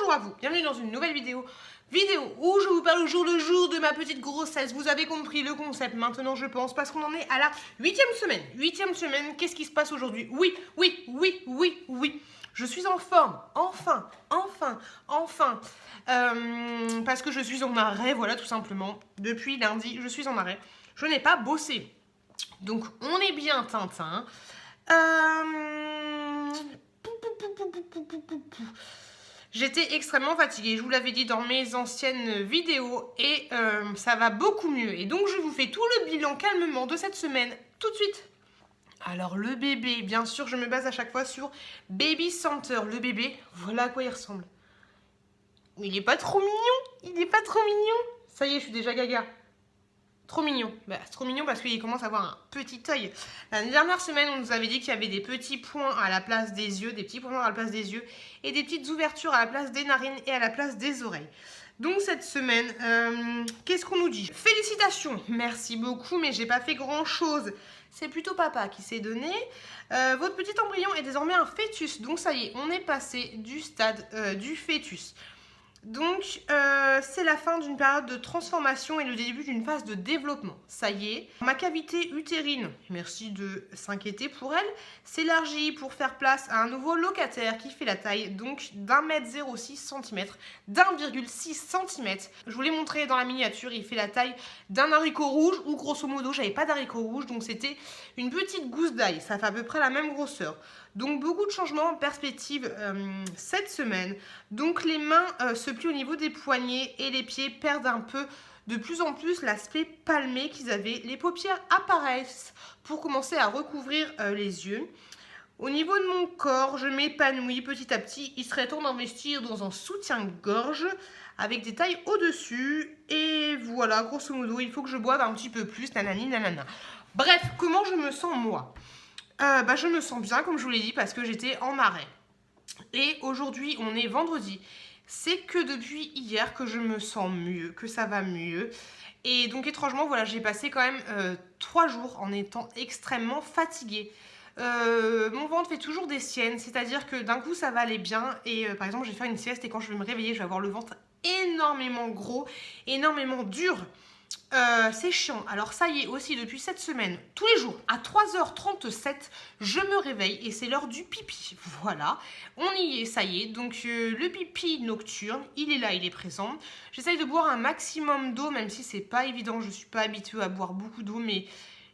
Bonjour à vous, bienvenue dans une nouvelle vidéo où je vous parle au jour le jour de ma petite grossesse. Vous avez compris le concept maintenant je pense, parce qu'on en est à la 8e semaine. 8e semaine, qu'est-ce qui se passe aujourd'hui? Oui, je suis en forme, enfin, parce que je suis en arrêt, voilà tout simplement. Depuis lundi, je suis en arrêt, je n'ai pas bossé. Donc on est bien Tintin. J'étais extrêmement fatiguée, je vous l'avais dit dans mes anciennes vidéos et ça va beaucoup mieux. Et donc je vous fais tout le bilan calmement de cette semaine tout de suite. Alors le bébé, bien sûr je me base à chaque fois sur Baby Center. Le bébé, voilà à quoi il ressemble. Il est pas trop mignon, Ça y est, je suis déjà gaga. Trop mignon. Bah, c'est trop mignon parce qu'il commence à avoir un petit œil. La dernière semaine, on nous avait dit qu'il y avait des petits points à la place des yeux, des petits points à la place des yeux et des petites ouvertures à la place des narines et à la place des oreilles. Donc cette semaine, qu'est-ce qu'on nous dit? Félicitations, merci beaucoup, mais j'ai pas fait grand-chose. C'est plutôt papa qui s'est donné. Votre petit embryon est désormais un fœtus. Donc ça y est, on est passé du stade du fœtus. Donc, c'est la fin d'une période de transformation et le début d'une phase de développement. Ça y est, ma cavité utérine, merci de s'inquiéter pour elle, s'élargit pour faire place à un nouveau locataire qui fait la taille donc d'1,06 m, d'1,6 cm. Je vous l'ai montré dans la miniature, il fait la taille d'un haricot rouge, ou grosso modo, j'avais pas d'haricot rouge, donc c'était une petite gousse d'ail, ça fait à peu près la même grosseur. Donc beaucoup de changements en perspective cette semaine. Donc les mains se plient au niveau des poignets et les pieds perdent un peu de plus en plus l'aspect palmé qu'ils avaient. Les paupières apparaissent pour commencer à recouvrir les yeux. Au niveau de mon corps, je m'épanouis petit à petit. Il serait temps d'investir dans un soutien-gorge avec des tailles au-dessus. Et voilà, grosso modo, il faut que je boive un petit peu plus, nanani, nanana. Bref, comment je me sens moi? Je me sens bien, comme je vous l'ai dit, parce que j'étais en arrêt. Et aujourd'hui, on est vendredi. C'est que depuis hier que je me sens mieux, que ça va mieux. Et donc, étrangement, voilà, j'ai passé quand même 3 jours en étant extrêmement fatiguée. Mon ventre fait toujours des siennes, c'est-à-dire que d'un coup, ça va aller bien. Et par exemple, je vais faire une sieste et quand je vais me réveiller, je vais avoir le ventre énormément gros, énormément dur. C'est chiant. Alors ça y est aussi depuis cette semaine, tous les jours à 3h37, je me réveille et c'est l'heure du pipi. Voilà, on y est, ça y est. Donc le pipi nocturne, il est là, il est présent. J'essaye de boire un maximum d'eau, même si c'est pas évident, je suis pas habituée à boire beaucoup d'eau, mais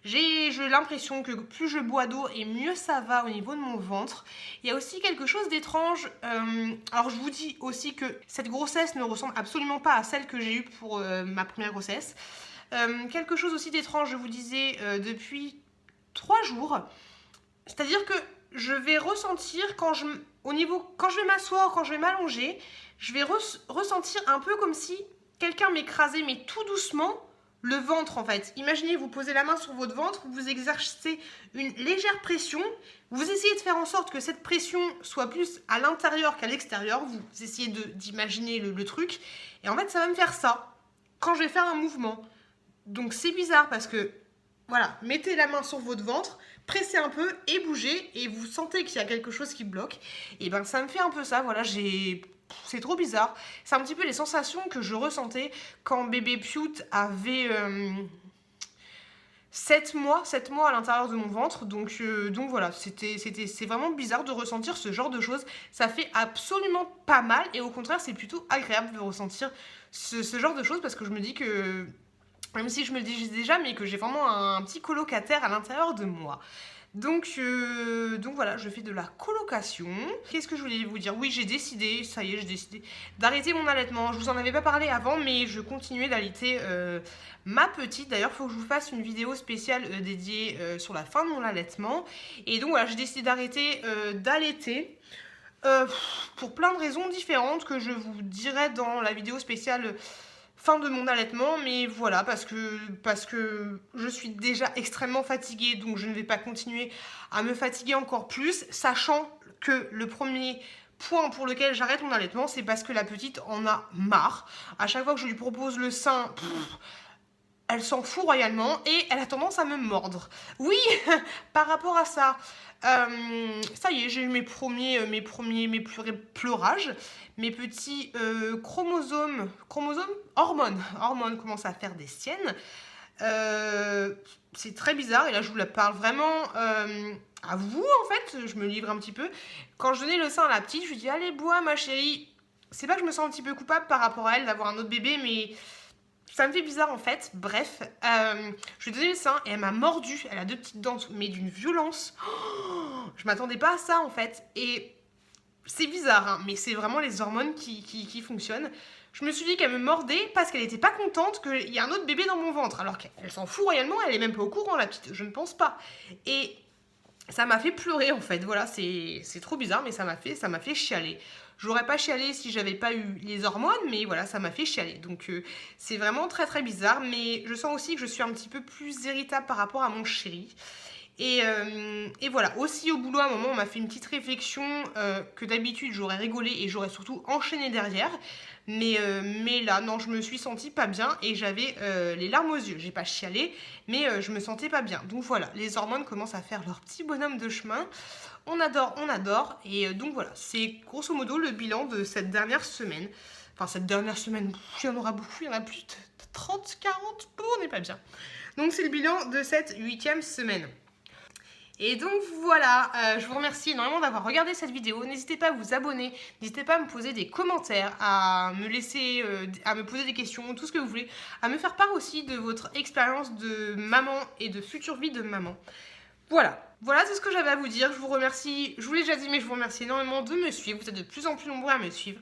j'ai l'impression que plus je bois d'eau et mieux ça va au niveau de mon ventre. Il y a aussi quelque chose d'étrange. Alors je vous dis aussi que cette grossesse ne ressemble absolument pas à celle que j'ai eue pour ma première grossesse. Quelque chose aussi d'étrange, je vous disais, depuis 3 jours. C'est-à-dire que je vais ressentir quand je vais m'asseoir, quand je vais m'allonger, je vais ressentir un peu comme si quelqu'un m'écrasait, mais tout doucement, le ventre en fait. Imaginez, vous posez la main sur votre ventre, vous exercez une légère pression, vous essayez de faire en sorte que cette pression soit plus à l'intérieur qu'à l'extérieur, vous essayez d'imaginer le truc, et en fait ça va me faire ça, quand je vais faire un mouvement. Donc c'est bizarre parce que, voilà, mettez la main sur votre ventre, pressez un peu et bougez, et vous sentez qu'il y a quelque chose qui bloque, et ben ça me fait un peu ça, voilà, c'est trop bizarre. C'est un petit peu les sensations que je ressentais quand bébé Piout avait 7 mois à l'intérieur de mon ventre. Donc voilà, c'est vraiment bizarre de ressentir ce genre de choses. Ça fait absolument pas mal et au contraire, c'est plutôt agréable de ressentir ce genre de choses parce que je me dis que, même si je me le dis déjà, mais que j'ai vraiment un petit colocataire à l'intérieur de moi. Donc voilà, je fais de la colocation. Qu'est-ce que je voulais vous dire? Oui, j'ai décidé d'arrêter mon allaitement. Je vous en avais pas parlé avant, mais je continuais d'allaiter ma petite. D'ailleurs, il faut que je vous fasse une vidéo spéciale dédiée sur la fin de mon allaitement. Et donc voilà, j'ai décidé d'arrêter d'allaiter. Pour plein de raisons différentes que je vous dirai dans la vidéo spéciale fin de mon allaitement, mais voilà, parce que je suis déjà extrêmement fatiguée, donc je ne vais pas continuer à me fatiguer encore plus, sachant que le premier point pour lequel j'arrête mon allaitement, c'est parce que la petite en a marre. À chaque fois que je lui propose le sein, elle s'en fout royalement et elle a tendance à me mordre. Oui, par rapport à ça, ça y est, j'ai eu mes pleurages, mes petits hormones commencent à faire des siennes. C'est très bizarre et là je vous la parle vraiment à vous en fait, je me livre un petit peu. Quand je donnais le sein à la petite, je lui dis allez bois ma chérie. C'est pas que je me sens un petit peu coupable par rapport à elle d'avoir un autre bébé, mais ça me fait bizarre en fait. Bref, je lui ai donné le sein et elle m'a mordu. Elle a 2 petites dents, mais d'une violence. Oh, je m'attendais pas à ça en fait. Et c'est bizarre, hein, mais c'est vraiment les hormones qui fonctionnent. Je me suis dit qu'elle me mordait parce qu'elle était pas contente qu'il y ait un autre bébé dans mon ventre. Alors qu'elle s'en fout réellement, elle est même pas au courant la petite, je ne pense pas. Et ça m'a fait pleurer en fait, voilà, c'est trop bizarre, mais ça m'a fait chialer. J'aurais pas chialé si j'avais pas eu les hormones, mais voilà, ça m'a fait chialer. Donc c'est vraiment très très bizarre, mais je sens aussi que je suis un petit peu plus irritable par rapport à mon chéri. Et voilà, aussi au boulot à un moment on m'a fait une petite réflexion que d'habitude j'aurais rigolé et j'aurais surtout enchaîné derrière. Mais là, non, je me suis sentie pas bien et j'avais les larmes aux yeux. J'ai pas chialé, mais je me sentais pas bien. Donc voilà, les hormones commencent à faire leur petit bonhomme de chemin. On adore, on adore. Et donc voilà, c'est grosso modo le bilan de cette dernière semaine. Enfin, cette dernière semaine, il y en aura beaucoup, il y en a plus de 30, 40, on n'est pas bien. Donc c'est le bilan de cette 8e semaine. Et donc voilà, je vous remercie énormément d'avoir regardé cette vidéo. N'hésitez pas à vous abonner, n'hésitez pas à me poser des commentaires, à me laisser, à me poser des questions, tout ce que vous voulez, à me faire part aussi de votre expérience de maman et de future vie de maman. Voilà, c'est ce que j'avais à vous dire. Je vous remercie, je vous l'ai déjà dit, mais je vous remercie énormément de me suivre. Vous êtes de plus en plus nombreux à me suivre.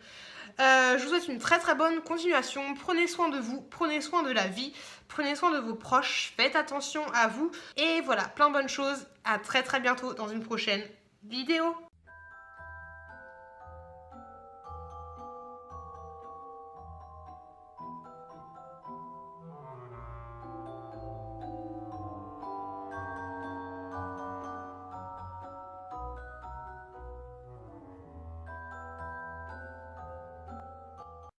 Je vous souhaite une très très bonne continuation. Prenez soin de vous, prenez soin de la vie, prenez soin de vos proches, faites attention à vous. Et voilà, plein de bonnes choses. À très très bientôt dans une prochaine vidéo.